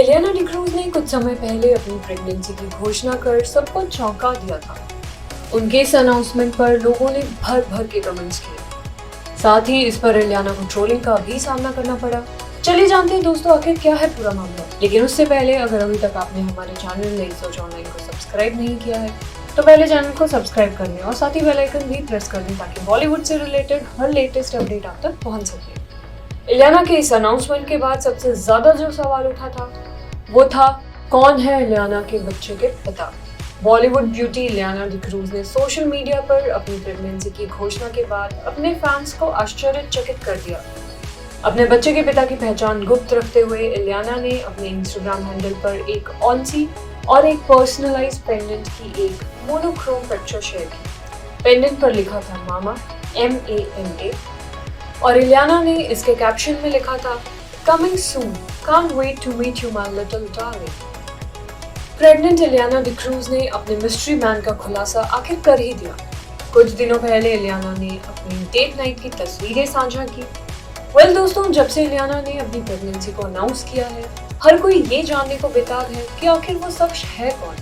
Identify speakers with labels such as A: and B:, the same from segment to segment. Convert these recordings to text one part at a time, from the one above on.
A: इलियाना डिक्रूज ने कुछ समय पहले अपनी प्रेगनेंसी की घोषणा कर सबको चौंका दिया था। उनके इस अनाउंसमेंट पर लोगों ने भर भर के कमेंट्स किए। साथ ही इस पर इलियाना को ट्रोलिंग का भी सामना करना पड़ा। चलिए जानते हैं दोस्तों आखिर क्या है पूरा मामला। लेकिन उससे पहले अगर अभी तक आपने हमारे चैनल नई सोच ऑनलाइन को सब्सक्राइब नहीं किया है तो पहले चैनल को सब्सक्राइब कर लें और साथ ही बेल आइकन भी प्रेस कर दें ताकि बॉलीवुड से रिलेटेड हर लेटेस्ट अपडेट आप तक पहुंच सके। इलियाना के इस अनाउंसमेंट के बाद सबसे ज्यादा जो सवाल उठा था वो था, कौन है इलियाना के बच्चे के पिता। बॉलीवुड ब्यूटी इलियाना डिक्रूज ने सोशल मीडिया पर अपनी प्रेगनेंसी की घोषणा के बाद अपने फैंस को आश्चर्यचकित कर दिया। अपने बच्चे के पिता की पहचान गुप्त रखते हुए इलियाना ने अपने इंस्टाग्राम हैंडल पर एक ऑनसी और एक पर्सनलाइज पेंडेंट की एक मोनोक्रोम पिक्चर शेयर की। पेंडेंट पर लिखा था मामा MAMA और इलियाना ने इसके कैप्शन में लिखा था, coming soon, can't wait to meet you my little darling. Pregnant Ileana D'Cruz ने अपने मिस्ट्री मैन का खुलासा आखिर कर ही दिया। कुछ दिनों पहले इलियाना ने अपनी डेट नाइट की तस्वीरें साझा की। दोस्तों, जब से इलियाना ने अपनी प्रेगनेंसी को अनाउंस किया है, हर कोई ये जानने को बेताब है कि आखिर वो शख्स है कौन।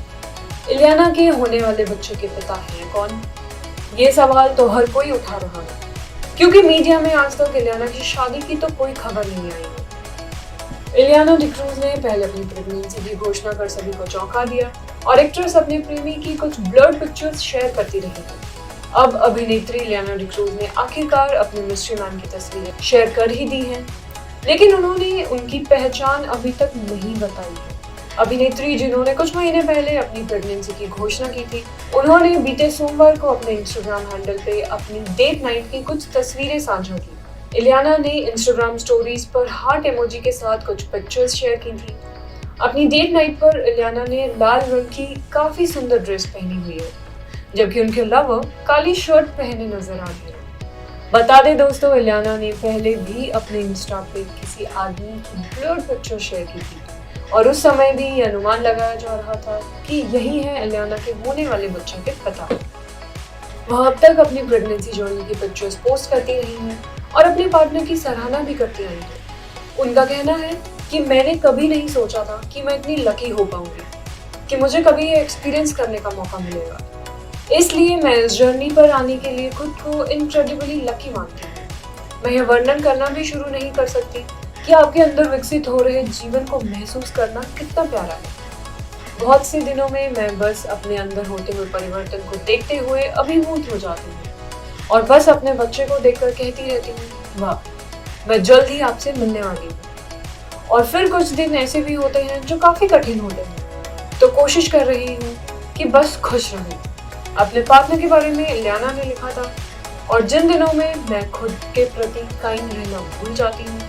A: इलियाना के होने वाले बच्चे के पिता हैं कौन? ये सवाल तो हर कोई उठा रहा है, क्योंकि मीडिया में आज तक इलियाना की शादी की तो कोई खबर नहीं आई है। इलियाना डिक्रूज ने पहले अपनी प्रेगनेंसी की घोषणा कर सभी को चौंका दिया और एक्ट्रेस अपने प्रेमी की कुछ ब्लर्ड पिक्चर्स शेयर करती रही है। अब अभिनेत्री इलियाना डिक्रूज ने आखिरकार अपने मिस्ट्री मैन की तस्वीरें शेयर कर ही दी हैं, लेकिन उन्होंने उनकी पहचान अभी तक नहीं बताई है। अभिनेत्री जिन्होंने कुछ महीने पहले अपनी प्रेगनेंसी की घोषणा की थी, उन्होंने बीते सोमवार को अपने इंस्टाग्राम हैंडल पे अपनी डेट नाइट की कुछ तस्वीरें साझा की। इलियाना ने इंस्टाग्राम स्टोरीज पर हार्ट इमोजी के साथ कुछ पिक्चर्स शेयर की थी। अपनी डेट नाइट पर इलियाना ने लाल रंग की काफी सुंदर ड्रेस पहनी हुई है, जबकि उनके लवर काली शर्ट पहने नजर आ रहे हैं। बता दें दोस्तों, इलियाना ने पहले भी अपने इंस्टा पे किसी आदमी की ब्लर्ड पिक्चर शेयर की थी और उस समय भी ये अनुमान लगाया जा रहा था कि यही है इलियाना के होने वाले बच्चे के पिता। वह अब तक अपनी प्रेगनेंसी जर्नी की पिक्चर्स पोस्ट करती रही हैं और अपने पार्टनर की सराहना भी करती आई है। उनका कहना है कि मैंने कभी नहीं सोचा था कि मैं इतनी लकी हो पाऊंगी, कि मुझे कभी ये एक्सपीरियंस करने का मौका मिलेगा। इसलिए मैं इस जर्नी पर आने के लिए खुद को इनक्रेडिबली लकी मानती हूँ। मैं यह वर्णन करना भी शुरू नहीं कर सकती कि आपके अंदर विकसित हो रहे जीवन को महसूस करना कितना प्यारा है। बहुत से दिनों में मैं बस अपने अंदर होते हुए परिवर्तन को देखते हुए अभिभूत हो जाती हूँ और बस अपने बच्चे को देखकर कहती रहती हूँ, वाह, मैं जल्द ही आपसे मिलने वाली हूँ। और फिर कुछ दिन ऐसे भी होते हैं जो काफी कठिन होते हैं, तो कोशिश कर रही हूँ कि बस खुश रहूँ। अपने पार्टनर के बारे में इलियाना ने लिखा था, और जिन दिनों में मैं खुद के प्रति काइंड रहना भूल जाती हूँ,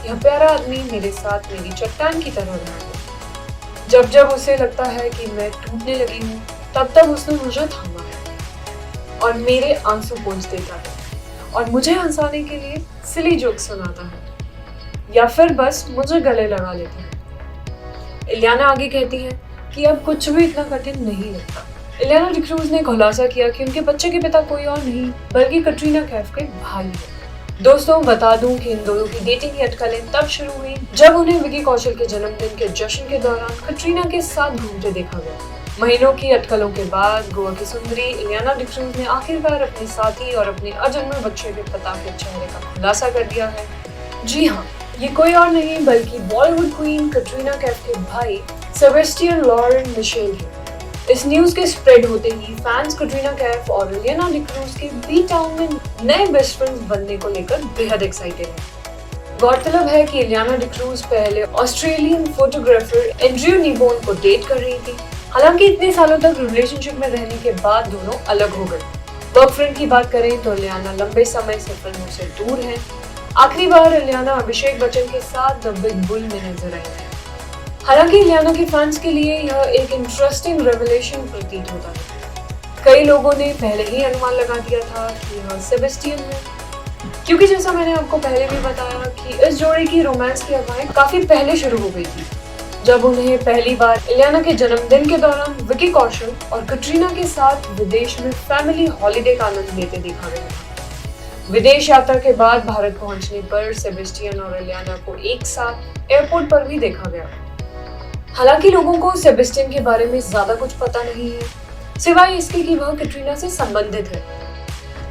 A: यह प्यारा आदमी मेरे साथ मेरी चट्टान की तरह रहा है। जब जब उसे लगता है कि मैं टूटने लगी हूँ, तब तब उसने मुझे थामा है और मेरे आंसू पोंछ देता है और मुझे हंसाने के लिए सिली जोक सुनाता है या फिर बस मुझे गले लगा लेता है। इलियाना आगे कहती है कि अब कुछ भी इतना कठिन नहीं लगता। इलियाना डिक्रूज ने खुलासा किया कि उनके बच्चे के पिता कोई और नहीं बल्कि कटरीना कैफ के भाई है। दोस्तों, बता दूं कि इन दोनों की डेटिंग की अटकलें तब शुरू हुई जब उन्हें विकी कौशल के जन्मदिन के जश्न के दौरान कटरीना के साथ घूमते देखा गया। महीनों की अटकलों के बाद गोवा की सुंदरी इलियाना डिक्रूज ने आखिरकार अपने साथी और अपने अजन्मे बच्चे के पिता के चेहरे का खुलासा कर दिया है। जी हाँ, ये कोई और नहीं बल्कि बॉलीवुड क्वीन कटरीना कैफ के भाई सेबेस्टियन लॉरेन मिशेल है। इस न्यूज के स्प्रेड होते ही फैंस कटरीना कैफ और इलियाना डिक्रूज के बी टाउन में नए बेस्ट फ्रेंड्स बनने को लेकर बेहद एक्साइटेड हैं। गौरतलब है कि इलियाना डिक्रूज पहले ऑस्ट्रेलियन फोटोग्राफर एंड्रयू नीबोन को डेट कर रही थी। हालांकि इतने सालों तक रिलेशनशिप में रहने के बाद दोनों अलग हो गए। वर्क फ्रेंड की बात करें तो इलियाना लंबे समय से फिल्मों से दूर है। आखिरी बार इलियाना अभिषेक बच्चन के साथ द बिग बुल में नजर आई है। हालांकि इलियाना के फैंस के लिए यह एक इंटरेस्टिंग रेवलेशन प्रतीत होता है। कई लोगों ने पहले ही अनुमान लगा दिया था कि यह सेबेस्टियन है, क्योंकि जैसा मैंने आपको पहले भी बताया कि इस जोड़ी की रोमांस की हवाएं काफी पहले शुरू हो गई थी, जब उन्हें पहली बार इलियाना के जन्मदिन के दौरान विकी कौशल और कटरीना के साथ विदेश में फैमिली हॉलिडे का आनंद लेते देखा गया था। विदेश यात्रा के बाद भारत पहुंचने पर सेबेस्टियन और इलियाना को एक साथ एयरपोर्ट पर भी देखा गया। हालांकि लोगों को सेबेस्टियन के बारे में ज्यादा कुछ पता नहीं है, सिवाय इसके कि वह कैटरीना से संबंधित है।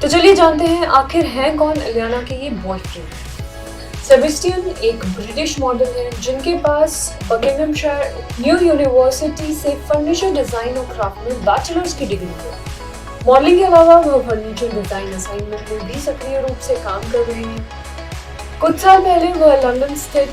A: तो चलिए जानते हैं आखिर है कौन इलियाना के ये बॉयफ्रेंड। सेबेस्टियन एक ब्रिटिश मॉडल है जिनके पास बकिंगमशायर न्यू यूनिवर्सिटी से फर्नीचर डिजाइन और क्राफ्ट में बैचलर्स की डिग्री है। मॉडलिंग के अलावा वह फर्नीचर डिजाइन असाइनमेंट में भी सक्रिय रूप से काम कर रहे हैं। कुछ साल पहले वह लंदन स्थित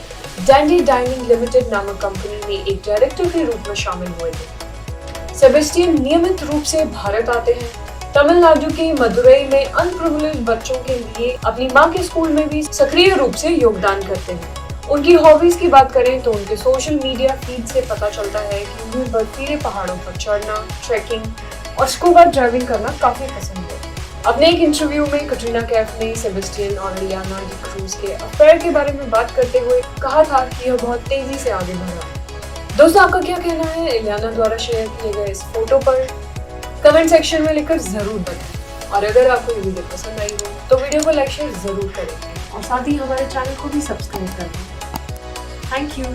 A: डैंडी डाइनिंग लिमिटेड नामक कंपनी में एक डायरेक्टर के रूप में शामिल हुए थे। सेबेस्टियन नियमित रूप से भारत आते हैं। तमिलनाडु के मदुरई में अनप्रिविलेज्ड बच्चों के लिए अपनी मां के स्कूल में भी सक्रिय रूप से योगदान करते हैं। उनकी हॉबीज की बात करें तो उनके सोशल मीडिया फीड से पता चलता है कि उन्हें बर्फीले पहाड़ों पर चढ़ना, ट्रैकिंग और स्कूबा ड्राइविंग करना काफी पसंद है। अपने एक इंटरव्यू में कैटरीना कैफ ने सेबेस्टियन और इलियाना डिक्रूज के अफेयर के बारे में बात करते हुए कहा था कि यह बहुत तेजी से आगे बढ़ रहा है। दोस्तों, आपका क्या कहना है इलियाना द्वारा शेयर किए गए इस फोटो पर? कमेंट सेक्शन में लिखकर जरूर बताएं। और अगर आपको ये वीडियो पसंद आई हो तो वीडियो को लाइक शेयर जरूर करें और साथ ही हमारे चैनल को भी सब्सक्राइब करें। Thank you.